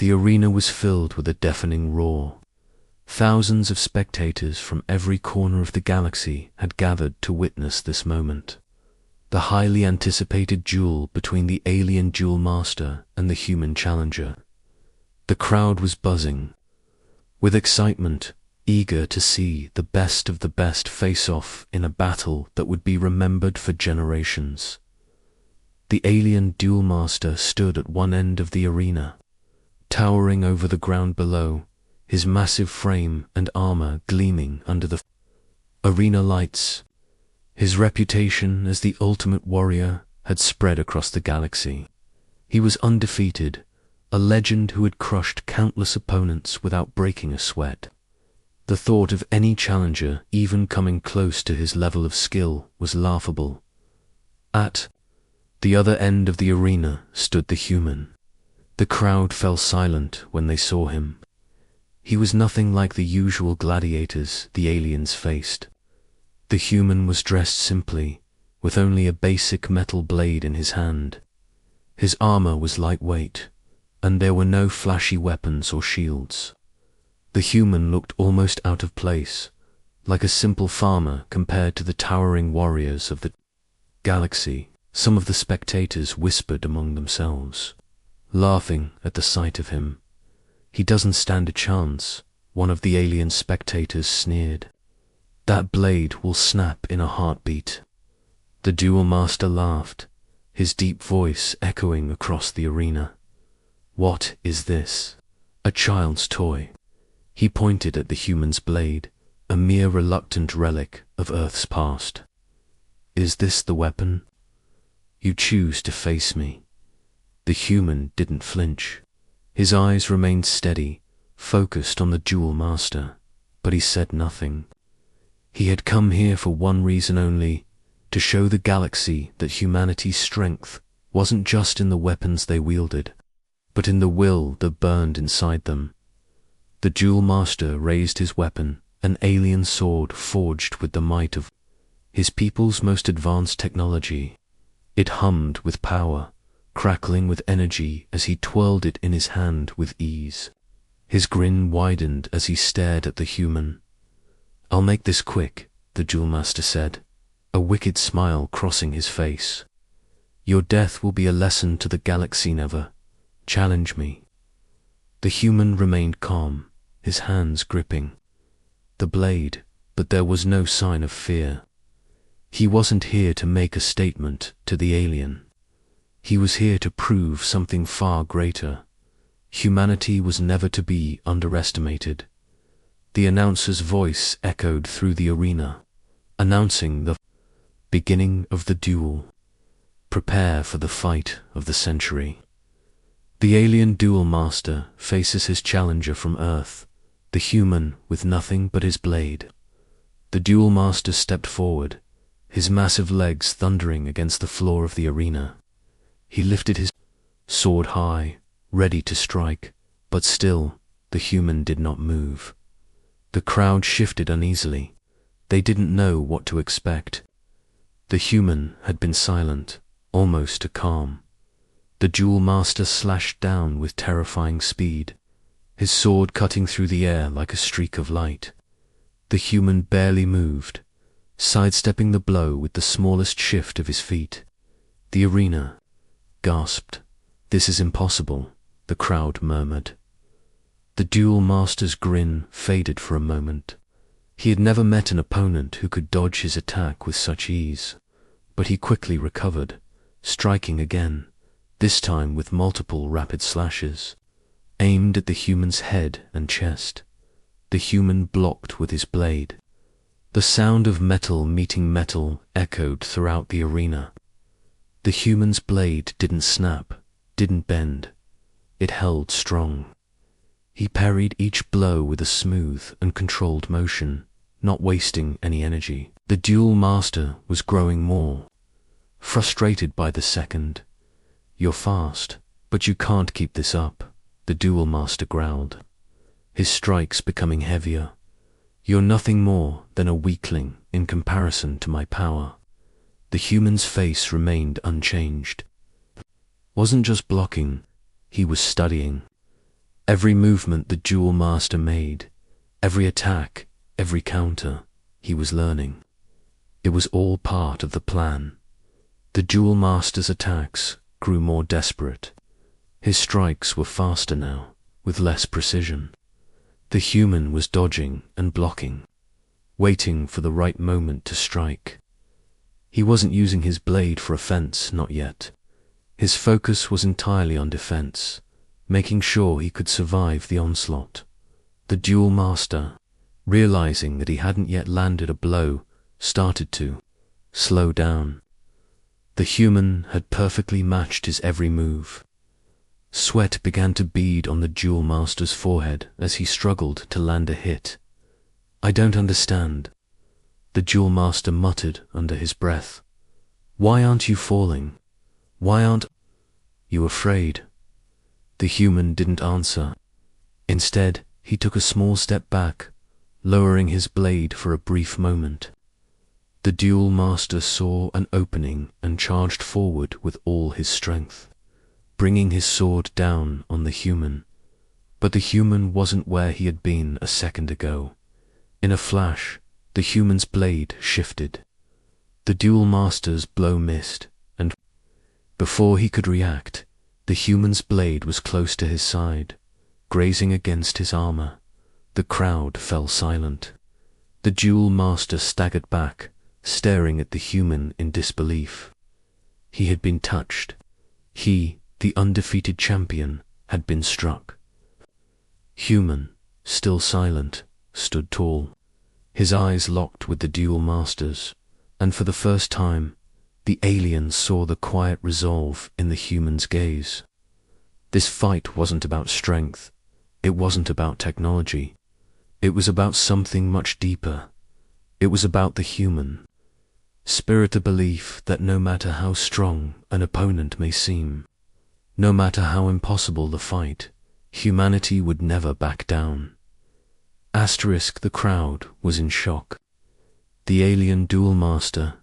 The arena was filled with a deafening roar. Thousands of spectators from every corner of the galaxy had gathered to witness this moment. The highly anticipated duel between the alien Duel Master and the human challenger. The crowd was buzzing with excitement, eager to see the best of the best face off in a battle that would be remembered for generations. The alien Duel Master stood at one end of the arena, towering over the ground below, his massive frame and armor gleaming under the arena lights. His reputation as the ultimate warrior had spread across the galaxy. He was undefeated, a legend who had crushed countless opponents without breaking a sweat. The thought of any challenger even coming close to his level of skill was laughable. At the other end of the arena stood the human. The crowd fell silent when they saw him. He was nothing like the usual gladiators the aliens faced. The human was dressed simply, with only a basic metal blade in his hand. His armor was lightweight, and there were no flashy weapons or shields. The human looked almost out of place, like a simple farmer compared to the towering warriors of the galaxy. Some of the spectators whispered among themselves, laughing at the sight of him. "He doesn't stand a chance," one of the alien spectators sneered. "That blade will snap in a heartbeat." The Duel Master laughed, his deep voice echoing across the arena. "What is this? A child's toy?" He pointed at the human's blade, a mere reluctant relic of Earth's past. "Is this the weapon? You choose to face me." The human didn't flinch. His eyes remained steady, focused on the Duel Master, but he said nothing. He had come here for one reason only, to show the galaxy that humanity's strength wasn't just in the weapons they wielded, but in the will that burned inside them. The Duel Master raised his weapon, an alien sword forged with the might of his people's most advanced technology. It hummed with power, crackling with energy as he twirled it in his hand with ease. His grin widened as he stared at the human. "I'll make this quick," the Duel Master said, a wicked smile crossing his face. "Your death will be a lesson to the galaxy. Never challenge me." The human remained calm, his hands gripping the blade, but there was no sign of fear. He wasn't here to make a statement to the alien. He was here to prove something far greater. Humanity was never to be underestimated. The announcer's voice echoed through the arena, announcing the beginning of the duel. Prepare for the fight of the century. The alien Duel Master faces his challenger from Earth, the human with nothing but his blade. The Duel Master stepped forward, his massive legs thundering against the floor of the arena. He lifted his sword high, ready to strike, but still the human did not move. The crowd shifted uneasily. They didn't know what to expect. The human had been silent, almost to calm. The Duel Master slashed down with terrifying speed, his sword cutting through the air like a streak of light. The human barely moved, sidestepping the blow with the smallest shift of his feet. The arena gasped. "This is impossible," the crowd murmured. The Duel Master's grin faded for a moment. He had never met an opponent who could dodge his attack with such ease, but he quickly recovered, striking again, this time with multiple rapid slashes, aimed at the human's head and chest. The human blocked with his blade. The sound of metal meeting metal echoed throughout the arena. The human's blade didn't snap, didn't bend. It held strong. He parried each blow with a smooth and controlled motion, not wasting any energy. The Duel Master was growing more frustrated by the second. "You're fast, but you can't keep this up," the Duel Master growled, his strikes becoming heavier. "You're nothing more than a weakling in comparison to my power." The human's face remained unchanged. Wasn't just blocking, he was studying. Every movement the Duel Master made, every attack, every counter, he was learning. It was all part of the plan. The Duel Master's attacks grew more desperate. His strikes were faster now, with less precision. The human was dodging and blocking, waiting for the right moment to strike. He wasn't using his blade for offense, not yet. His focus was entirely on defense, making sure he could survive the onslaught. The Duel Master, realizing that he hadn't yet landed a blow, started to slow down. The human had perfectly matched his every move. Sweat began to bead on the Duel Master's forehead as he struggled to land a hit. "I don't understand," the Duel Master muttered under his breath. "Why aren't you falling? Why aren't you afraid?" The human didn't answer. Instead, he took a small step back, lowering his blade for a brief moment. The Duel Master saw an opening and charged forward with all his strength, bringing his sword down on the human. But the human wasn't where he had been a second ago. In a flash, the human's blade shifted. The Duel Master's blow missed, and before he could react, the human's blade was close to his side, grazing against his armor. The crowd fell silent. The Duel Master staggered back, staring at the human in disbelief. He had been touched. He, the undefeated champion, had been struck. Human, still silent, stood tall. His eyes locked with the Duel Master's, and for the first time, the alien saw the quiet resolve in the human's gaze. This fight wasn't about strength. It wasn't about technology. It was about something much deeper. It was about the human. Spirit, the belief that no matter how strong an opponent may seem, no matter how impossible the fight, humanity would never back down. The crowd was in shock. The alien Duel Master,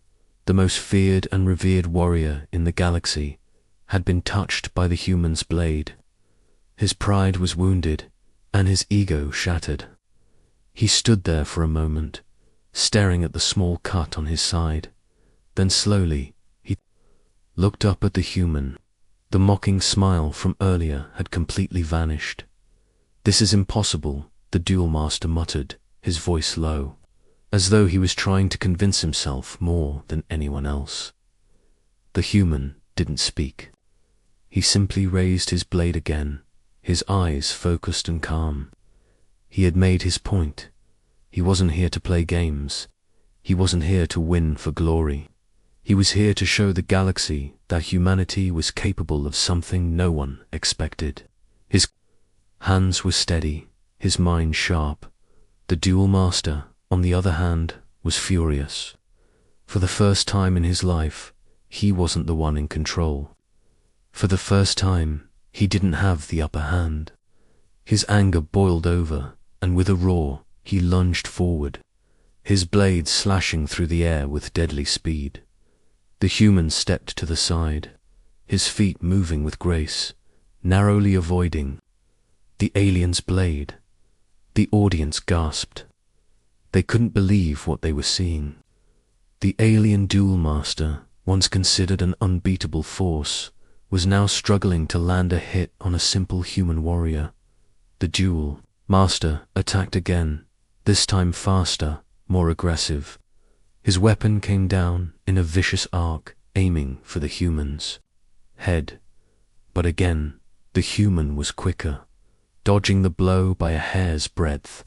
the most feared and revered warrior in the galaxy, had been touched by the human's blade. His pride was wounded, and his ego shattered. He stood there for a moment, staring at the small cut on his side. Then slowly, he looked up at the human. The mocking smile from earlier had completely vanished. "This is impossible," the Duel Master muttered, his voice low, as though he was trying to convince himself more than anyone else. The human didn't speak. He simply raised his blade again, his eyes focused and calm. He had made his point. He wasn't here to play games. He wasn't here to win for glory. He was here to show the galaxy that humanity was capable of something no one expected. His hands were steady, his mind sharp. The Duel Master, on the other hand, was furious. For the first time in his life, he wasn't the one in control. For the first time, he didn't have the upper hand. His anger boiled over, and with a roar, he lunged forward, his blade slashing through the air with deadly speed. The human stepped to the side, his feet moving with grace, narrowly avoiding the alien's blade. The audience gasped. They couldn't believe what they were seeing. The alien Duel Master, once considered an unbeatable force, was now struggling to land a hit on a simple human warrior. The Duel Master attacked again, this time faster, more aggressive. His weapon came down in a vicious arc, aiming for the human's head. But again, the human was quicker, dodging the blow by a hair's breadth.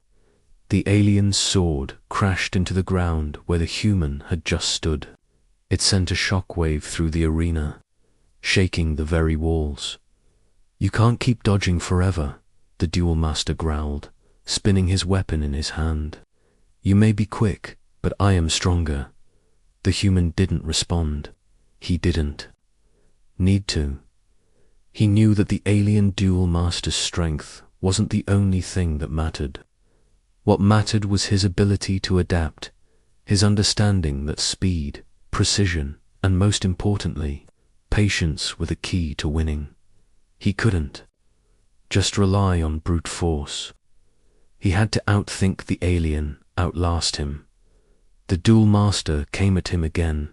The alien's sword crashed into the ground where the human had just stood. It sent a shockwave through the arena, shaking the very walls. "You can't keep dodging forever," the Duel Master growled, spinning his weapon in his hand. "You may be quick, but I am stronger." The human didn't respond. He didn't need to. He knew that the alien Duel Master's strength wasn't the only thing that mattered. What mattered was his ability to adapt, his understanding that speed, precision, and most importantly, patience were the key to winning. He couldn't just rely on brute force. He had to outthink the alien, outlast him. The Duel Master came at him again,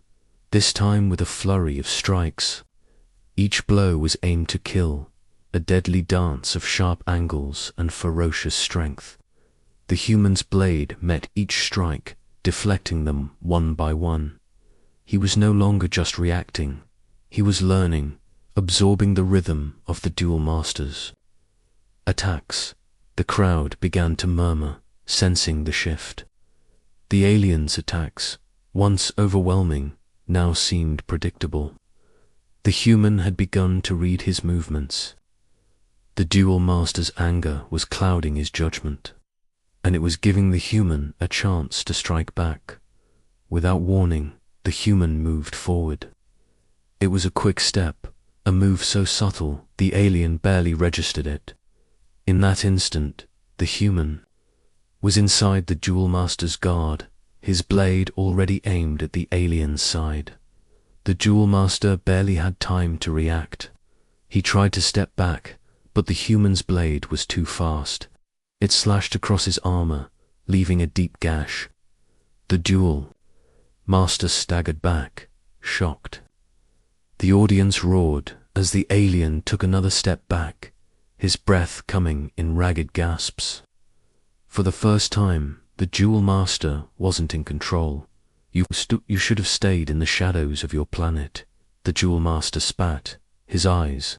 this time with a flurry of strikes. Each blow was aimed to kill, a deadly dance of sharp angles and ferocious strength. The human's blade met each strike, deflecting them one by one. He was no longer just reacting. He was learning, absorbing the rhythm of the Duel Masters. Attacks. The crowd began to murmur, sensing the shift. The aliens' attacks, once overwhelming, now seemed predictable. The human had begun to read his movements. The Duel Master's anger was clouding his judgment, and it was giving the human a chance to strike back. Without warning, the human moved forward. It was a quick step, a move so subtle the alien barely registered it. In that instant, the human was inside the Duel Master's guard, his blade already aimed at the alien's side. The Duel Master barely had time to react. He tried to step back, but the human's blade was too fast. It slashed across his armor, leaving a deep gash. The Duel Master staggered back, shocked. The audience roared as the alien took another step back, his breath coming in ragged gasps. For the first time, the Duel Master wasn't in control. You should have stayed in the shadows of your planet, the Duel Master spat, his eyes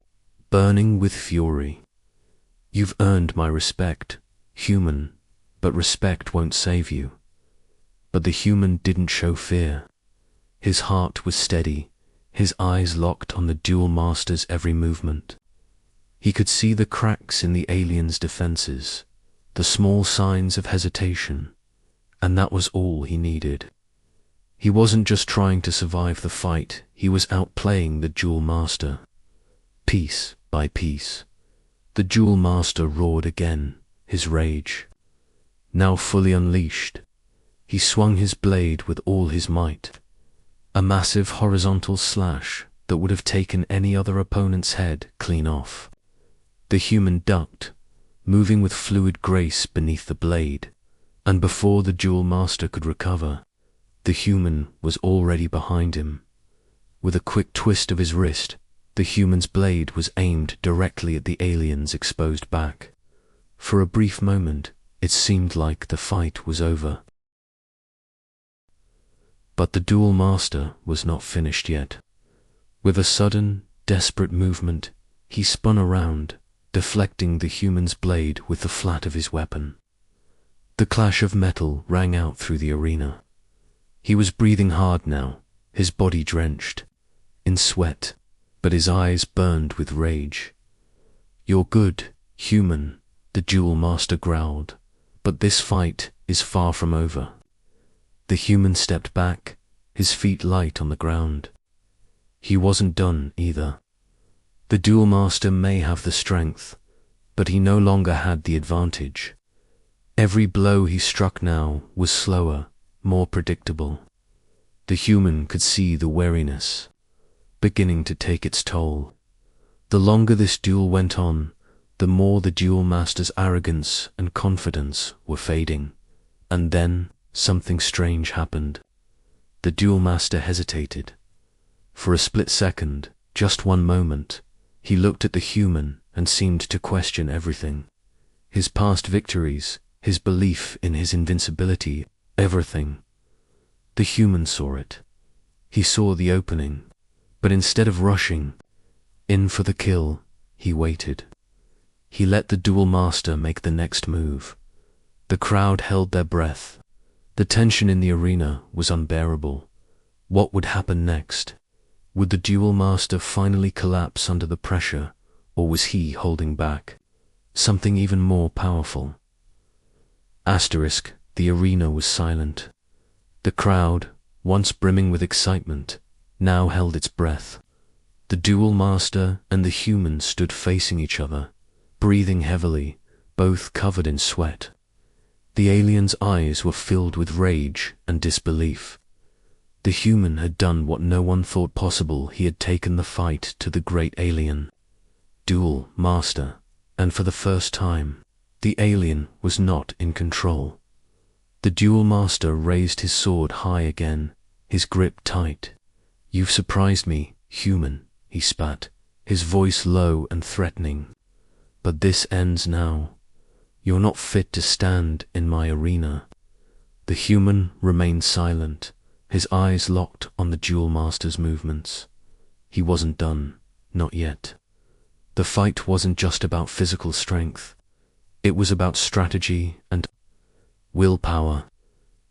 burning with fury. You've earned my respect, human, but respect won't save you. But the human didn't show fear. His heart was steady, his eyes locked on the Duel Master's every movement. He could see the cracks in the alien's defenses, the small signs of hesitation, and that was all he needed. He wasn't just trying to survive the fight, he was outplaying the Duel Master. Piece by piece, the Duel Master roared again, his rage now fully unleashed. He swung his blade with all his might, a massive horizontal slash that would have taken any other opponent's head clean off. The human ducked, moving with fluid grace beneath the blade, and before the Duel Master could recover, the human was already behind him. With a quick twist of his wrist, the human's blade was aimed directly at the alien's exposed back. For a brief moment, it seemed like the fight was over. But the Duel Master was not finished yet. With a sudden, desperate movement, he spun around, deflecting the human's blade with the flat of his weapon. The clash of metal rang out through the arena. He was breathing hard now, his body drenched in sweat, but his eyes burned with rage. "You're good, human," the Duel Master growled, "but this fight is far from over." The human stepped back, his feet light on the ground. He wasn't done either. The Duel Master may have the strength, but he no longer had the advantage. Every blow he struck now was slower, more predictable. The human could see the weariness beginning to take its toll. The longer this duel went on, the more the Duel Master's arrogance and confidence were fading. And then something strange happened. The Duel Master hesitated. For a split second, just one moment, he looked at the human and seemed to question everything. His past victories, his belief in his invincibility, everything. The human saw it. He saw the opening, but instead of rushing in for the kill, he waited. He let the Duel Master make the next move. The crowd held their breath. The tension in the arena was unbearable. What would happen next? Would the Duel Master finally collapse under the pressure, or was he holding back something even more powerful? The arena was silent. The crowd, once brimming with excitement, now held its breath. The Duel Master and the human stood facing each other, breathing heavily, both covered in sweat. The alien's eyes were filled with rage and disbelief. The human had done what no one thought possible. He had taken the fight to the great alien. "Duel Master," and for the first time, the alien was not in control. The Duel Master raised his sword high again, his grip tight. "You've surprised me, human," he spat, his voice low and threatening. "But this ends now. You're not fit to stand in my arena." The human remained silent, his eyes locked on the Duel Master's movements. He wasn't done, not yet. The fight wasn't just about physical strength. It was about strategy and willpower.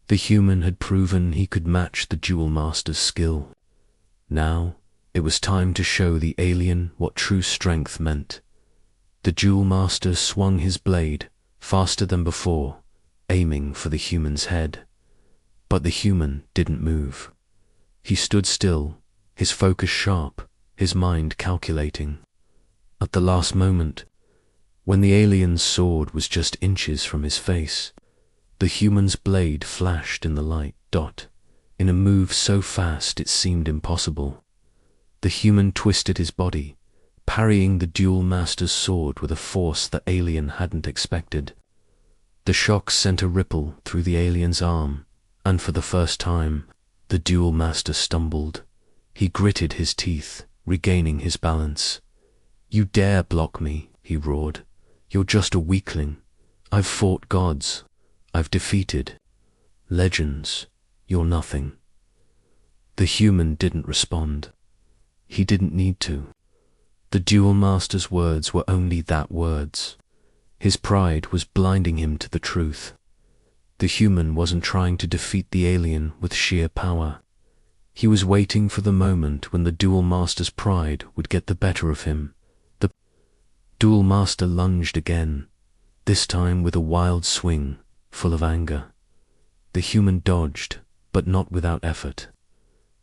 The human had proven he could match the Duel Master's skill. Now, it was time to show the alien what true strength meant. The Duel Master swung his blade faster than before, aiming for the human's head. But the human didn't move. He stood still, his focus sharp, his mind calculating. At the last moment, when the alien's sword was just inches from his face, the human's blade flashed in the light, in a move so fast it seemed impossible. The human twisted his body, parrying the Duel Master's sword with a force the alien hadn't expected. The shock sent a ripple through the alien's arm, and for the first time, the Duel Master stumbled. He gritted his teeth, regaining his balance. "You dare block me," he roared. "You're just a weakling. I've fought gods. I've defeated legends. You're nothing." The human didn't respond. He didn't need to. The Duel Master's words were only that, words. His pride was blinding him to the truth. The human wasn't trying to defeat the alien with sheer power. He was waiting for the moment when the Duel Master's pride would get the better of him. The Duel Master lunged again, this time with a wild swing, full of anger. The human dodged, but not without effort.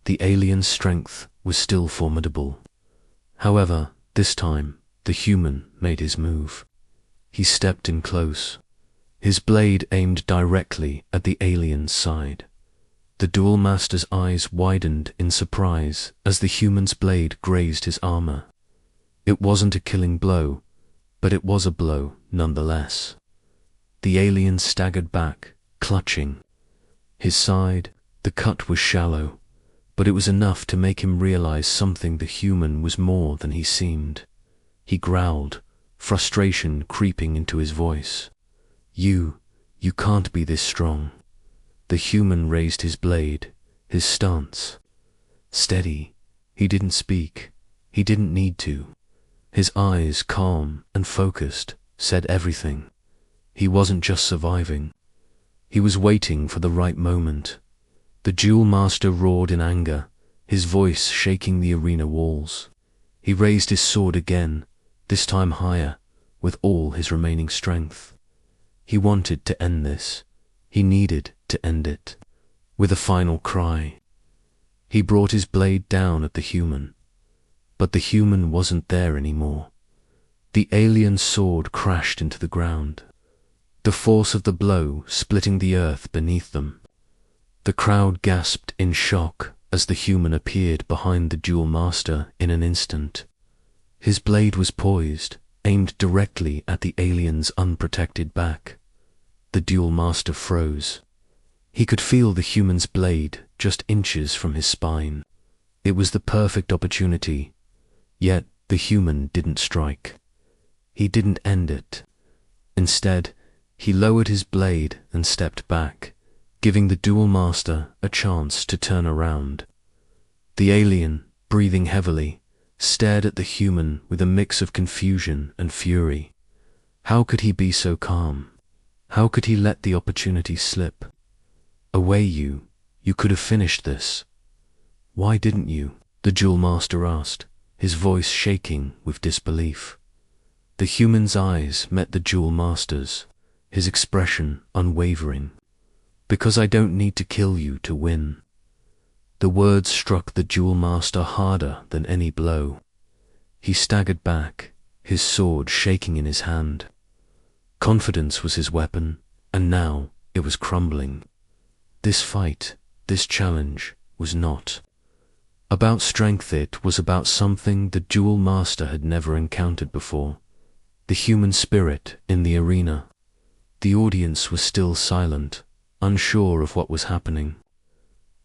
The alien's strength was still formidable. However, this time, the human made his move. He stepped in close, his blade aimed directly at the alien's side. The Duel Master's eyes widened in surprise as the human's blade grazed his armor. It wasn't a killing blow, but it was a blow nonetheless. The alien staggered back, clutching. His side, the cut was shallow, but it was enough to make him realize something: the human was more than he seemed. He growled, frustration creeping into his voice. You can't be this strong." The human raised his blade, his stance steady. He didn't speak. He didn't need to. His eyes, calm and focused, said everything. He wasn't just surviving. He was waiting for the right moment. The Duel Master roared in anger, his voice shaking the arena walls. He raised his sword again, this time higher, with all his remaining strength. He wanted to end this. He needed to end it. With a final cry, he brought his blade down at the human. But the human wasn't there anymore. The alien sword crashed into the ground, the force of the blow splitting the earth beneath them. The crowd gasped in shock as the human appeared behind the Duel Master in an instant. His blade was poised, aimed directly at the alien's unprotected back. The Duel Master froze. He could feel the human's blade just inches from his spine. It was the perfect opportunity, yet the human didn't strike. He didn't end it. Instead, he lowered his blade and stepped back, giving the Duel Master a chance to turn around. The alien, breathing heavily, stared at the human with a mix of confusion and fury. How could he be so calm? How could he let the opportunity slip? "Away you could have finished this. Why didn't you?" the Duel Master asked, his voice shaking with disbelief. The human's eyes met the Duel Master's, his expression unwavering. "Because I don't need to kill you to win." The words struck the Duel Master harder than any blow. He staggered back, his sword shaking in his hand. Confidence was his weapon, and now it was crumbling. This fight, this challenge, was not about strength. It was about something the Duel Master had never encountered before: the human spirit in the arena. The audience was still silent, unsure of what was happening.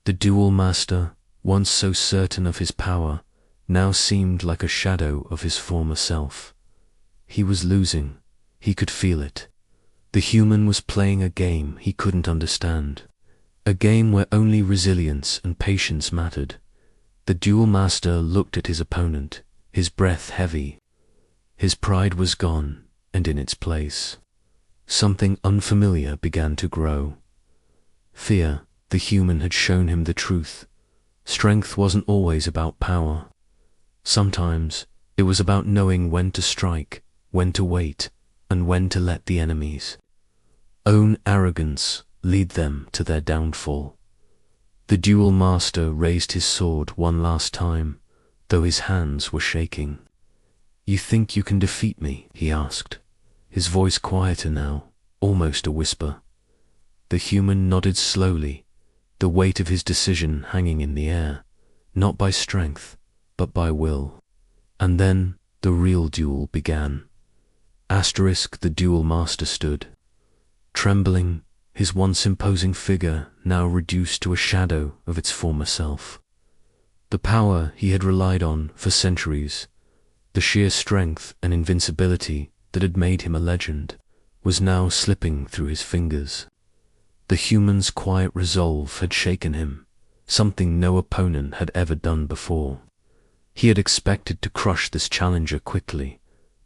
The duel master, once so certain of his power, now seemed like a shadow of his former self. He was losing. He could feel it. The human was playing a game he couldn't understand. A game where only resilience and patience mattered. The duel master looked at his opponent, his breath heavy. His pride was gone, and in its place, something unfamiliar began to grow. Fear. The human had shown him the truth. Strength wasn't always about power. Sometimes it was about knowing when to strike, when to wait, and when to let the enemy's own arrogance lead them to their downfall. The duel master raised his sword one last time, though his hands were shaking. "You think you can defeat me?" he asked, his voice quieter now, almost a whisper. The human nodded slowly, the weight of his decision hanging in the air, not by strength, but by will. And then the real duel began. The duel master stood, trembling, his once imposing figure now reduced to a shadow of its former self. The power he had relied on for centuries, the sheer strength and invincibility that had made him a legend, was now slipping through his fingers. The human's quiet resolve had shaken him, something no opponent had ever done before. He had expected to crush this challenger quickly,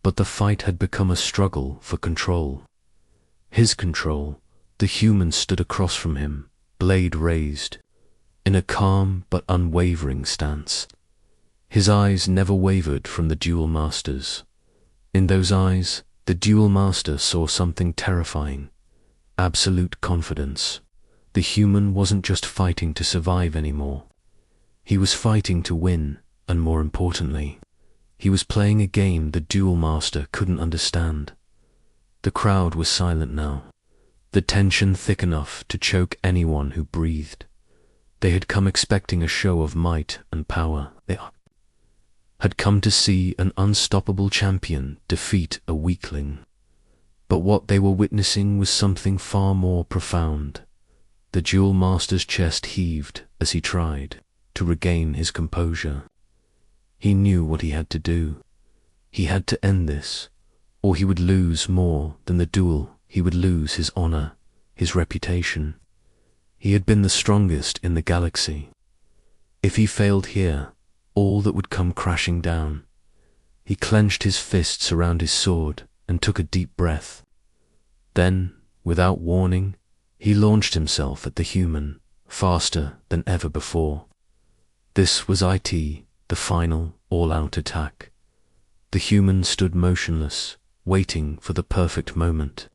but the fight had become a struggle for control. His control. The human stood across from him, blade raised, in a calm but unwavering stance. His eyes never wavered from the duel master's. In those eyes, the duel master saw something terrifying. Absolute confidence. The human wasn't just fighting to survive anymore. He was fighting to win, and more importantly, he was playing a game the duel master couldn't understand. The crowd was silent now, the tension thick enough to choke anyone who breathed. They had come expecting a show of might and power. They had come to see an unstoppable champion defeat a weakling. But what they were witnessing was something far more profound. The duel master's chest heaved as he tried to regain his composure. He knew what he had to do. He had to end this, or he would lose more than the duel. He would lose his honor, his reputation. He had been the strongest in the galaxy. If he failed here, all that would come crashing down. He clenched his fists around his sword and took a deep breath. Then, without warning, he launched himself at the human, faster than ever before. This was the final, all-out attack. The human stood motionless, waiting for the perfect moment.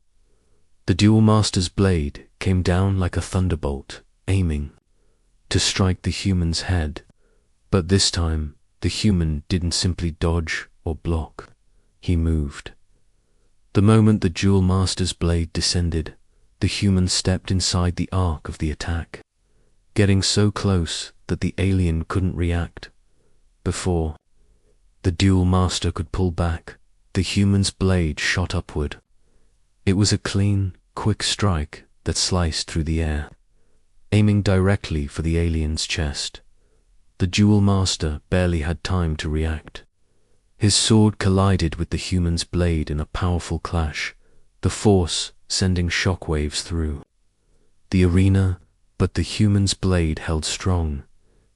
The duel master's blade came down like a thunderbolt, aiming to strike the human's head. But this time, the human didn't simply dodge or block. He moved. The moment the duel master's blade descended, the human stepped inside the arc of the attack, getting so close that the alien couldn't react. Before the duel master could pull back, the human's blade shot upward. It was a clean, quick strike that sliced through the air, aiming directly for the alien's chest. The duel master barely had time to react. His sword collided with the human's blade in a powerful clash, the force sending shockwaves through the arena, but the human's blade held strong,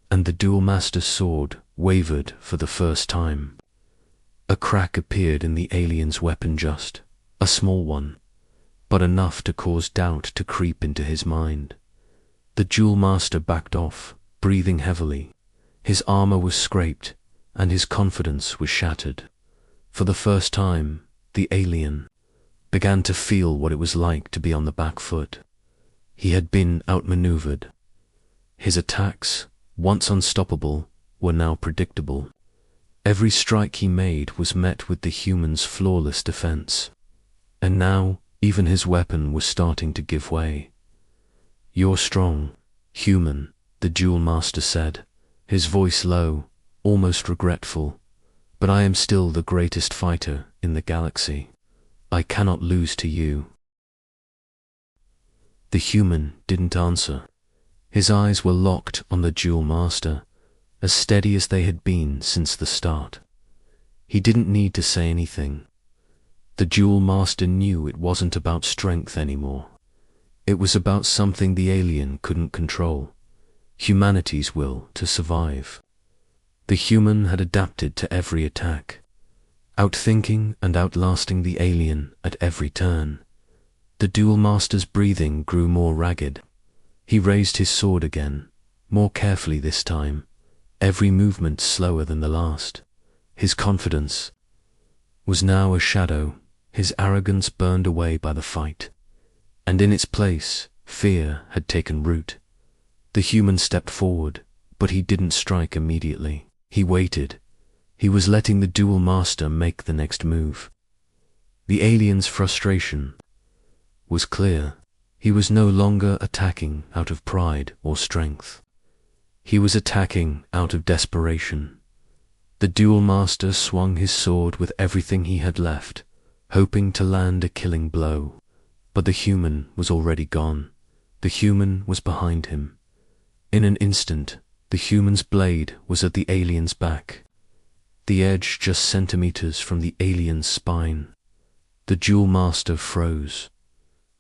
and the duel master's sword wavered for the first time. A crack appeared in the alien's weapon, just a small one, but enough to cause doubt to creep into his mind. The duel master backed off, breathing heavily. His armor was scraped, and his confidence was shattered. For the first time, the alien began to feel what it was like to be on the back foot. He had been outmaneuvered. His attacks, once unstoppable, were now predictable. Every strike he made was met with the human's flawless defense. And now, even his weapon was starting to give way. "You're strong, human," the duel master said, his voice low, almost regretful, "but I am still the greatest fighter in the galaxy." I cannot lose to you." The human didn't answer. His eyes were locked on the Duel Master, as steady as they had been since the start. He didn't need to say anything. The Duel Master knew it wasn't about strength anymore. It was about something the alien couldn't control: humanity's will to survive. The human had adapted to every attack, outthinking and outlasting the alien at every turn. The Duel Master's breathing grew more ragged. He raised his sword again, more carefully this time, every movement slower than the last. His confidence was now a shadow, his arrogance burned away by the fight, and in its place, fear had taken root. The human stepped forward, but he didn't strike immediately. He waited. He was letting the Duel Master make the next move. The alien's frustration was clear. He was no longer attacking out of pride or strength. He was attacking out of desperation. The Duel Master swung his sword with everything he had left, hoping to land a killing blow. But the human was already gone. The human was behind him. In an instant, the human's blade was at the alien's back, the edge just centimeters from the alien's spine. The Duel Master froze.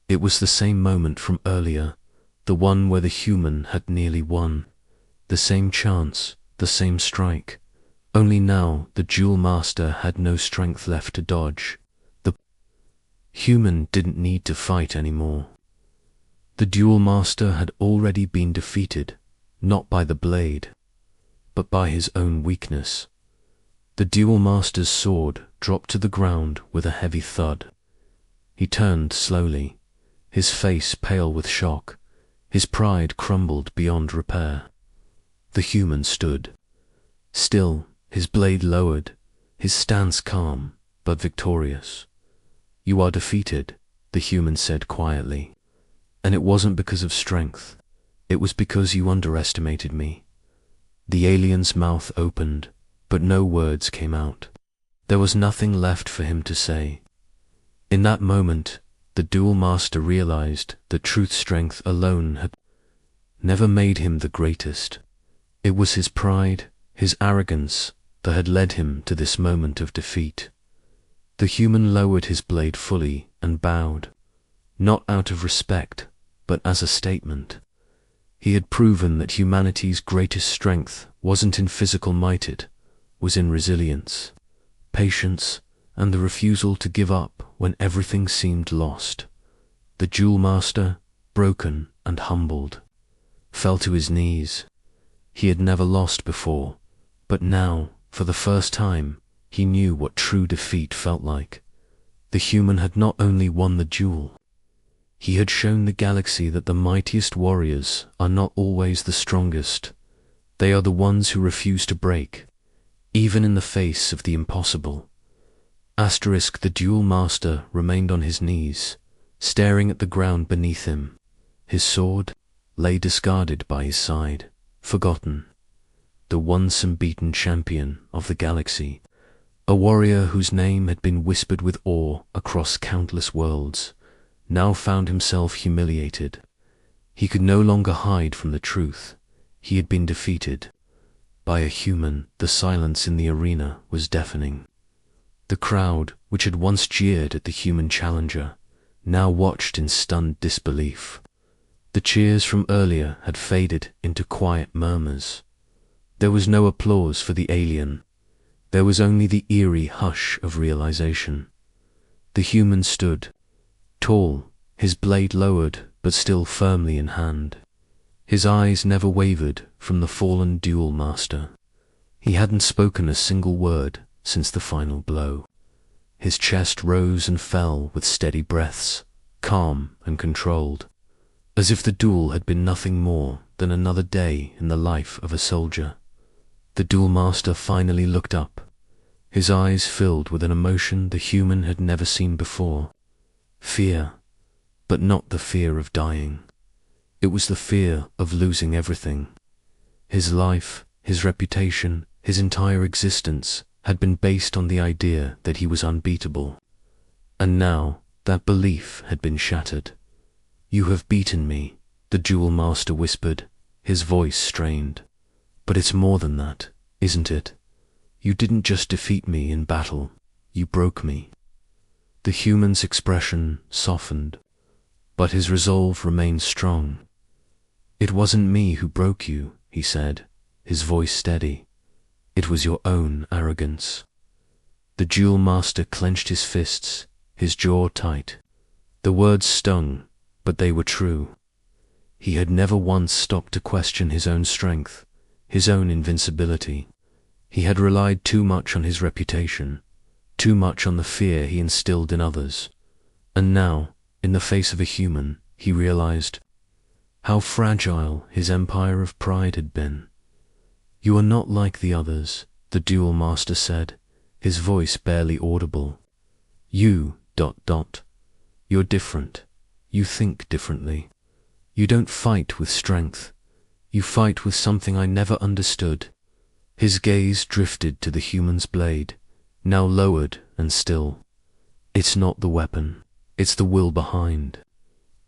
It was the same moment from earlier, the one where the human had nearly won. The same chance, the same strike. Only now the Duel Master had no strength left to dodge. The human didn't need to fight anymore. The Duel Master had already been defeated, not by the blade, but by his own weakness. The Duel Master's sword dropped to the ground with a heavy thud. He turned slowly, his face pale with shock, his pride crumbled beyond repair. The human stood, still, his blade lowered, his stance calm, but victorious. "You are defeated," the human said quietly. "And it wasn't because of strength. It was because you underestimated me." The alien's mouth opened, but no words came out. There was nothing left for him to say. In that moment, the Duel Master realized that truth strength alone had never made him the greatest. It was his pride, his arrogance, that had led him to this moment of defeat. The human lowered his blade fully and bowed, not out of respect, but as a statement. He had proven that humanity's greatest strength wasn't in physical might, it was in resilience, patience, and the refusal to give up when everything seemed lost. The Duel Master, broken and humbled, fell to his knees. He had never lost before, but now, for the first time, he knew what true defeat felt like. The human had not only won the duel, he had shown the galaxy that the mightiest warriors are not always the strongest. They are the ones who refuse to break, even in the face of the impossible. The Duel Master remained on his knees, staring at the ground beneath him. His sword lay discarded by his side, forgotten. The once unbeaten champion of the galaxy, a warrior whose name had been whispered with awe across countless worlds, now found himself humiliated. He could no longer hide from the truth. He had been defeated by a human. The silence in the arena was deafening. The crowd, which had once jeered at the human challenger, now watched in stunned disbelief. The cheers from earlier had faded into quiet murmurs. There was no applause for the alien. There was only the eerie hush of realization. The human stood, tall, his blade lowered but still firmly in hand. His eyes never wavered from the fallen Duel Master. He hadn't spoken a single word since the final blow. His chest rose and fell with steady breaths, calm and controlled, as if the duel had been nothing more than another day in the life of a soldier. The Duel Master finally looked up, his eyes filled with an emotion the human had never seen before. Fear, but not the fear of dying. It was the fear of losing everything. His life, his reputation, his entire existence had been based on the idea that he was unbeatable. And now that belief had been shattered. "You have beaten me," the Duel Master whispered, his voice strained. "But it's more than that, isn't it? You didn't just defeat me in battle, you broke me." The human's expression softened, but his resolve remained strong. "It wasn't me who broke you," he said, his voice steady. "It was your own arrogance." The Duel Master clenched his fists, his jaw tight. The words stung, but they were true. He had never once stopped to question his own strength, his own invincibility. He had relied too much on his reputation, too much on the fear he instilled in others. And now, in the face of a human, he realized how fragile his empire of pride had been. "You are not like the others," the Duel Master said, his voice barely audible. "You... You're different. You think differently. You don't fight with strength. You fight with something I never understood." His gaze drifted to the human's blade, now lowered and still. "It's not the weapon. It's the will behind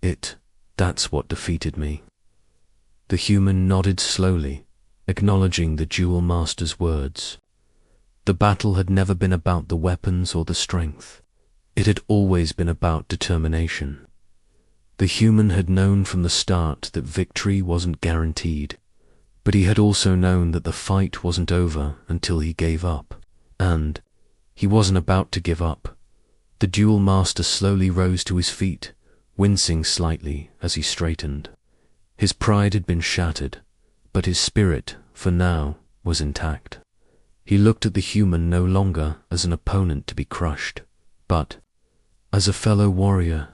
it. That's what defeated me." The human nodded slowly, acknowledging the Duel Master's words. The battle had never been about the weapons or the strength. It had always been about determination. The human had known from the start that victory wasn't guaranteed, but he had also known that the fight wasn't over until he gave up. And he wasn't about to give up. The Duel Master slowly rose to his feet, wincing slightly as he straightened. His pride had been shattered, but his spirit, for now, was intact. He looked at the human no longer as an opponent to be crushed, but as a fellow warrior.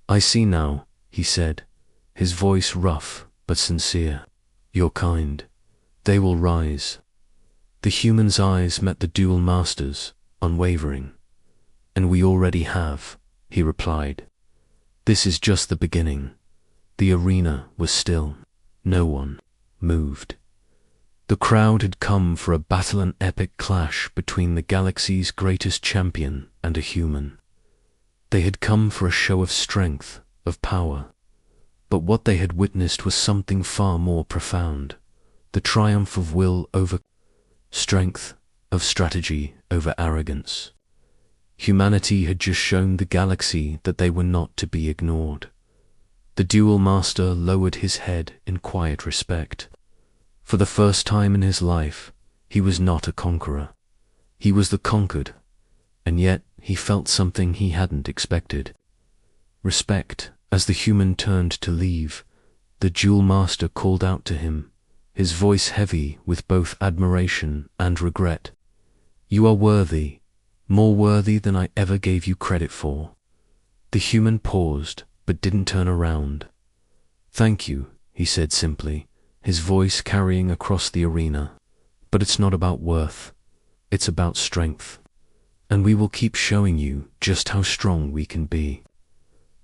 "I see now," he said, his voice rough but sincere. "You're kind. They will rise." The human's eyes met the Duel Master's, unwavering. "And we already have," he replied. "This is just the beginning." The arena was still. No one moved. The crowd had come for a battle, an epic clash between the galaxy's greatest champion and a human. They had come for a show of strength, of power. But what they had witnessed was something far more profound. The triumph of will over strength, of strategy over arrogance. Humanity had just shown the galaxy that they were not to be ignored. The Duel Master lowered his head in quiet respect. For the first time in his life, he was not a conqueror. He was the conquered, and yet he felt something he hadn't expected. Respect. As the human turned to leave, the Duel Master called out to him, his voice heavy with both admiration and regret. "You are worthy, more worthy than I ever gave you credit for." The human paused, but didn't turn around. "Thank you," he said simply, his voice carrying across the arena. "But it's not about worth. It's about strength. And we will keep showing you just how strong we can be."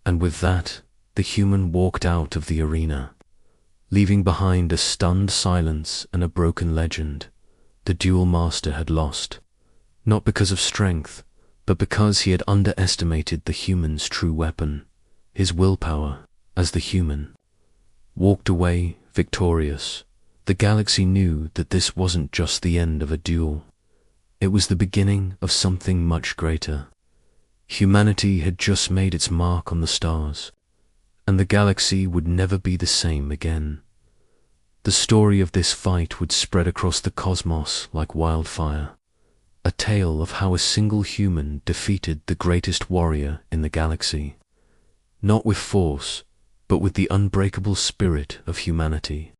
And with that, the human walked out of the arena, leaving behind a stunned silence and a broken legend. The Duel Master had lost, not because of strength, but because he had underestimated the human's true weapon, his willpower. As the human walked away victorious, the galaxy knew that this wasn't just the end of a duel. It was the beginning of something much greater. Humanity had just made its mark on the stars, and the galaxy would never be the same again. The story of this fight would spread across the cosmos like wildfire, a tale of how a single human defeated the greatest warrior in the galaxy, not with force, but with the unbreakable spirit of humanity.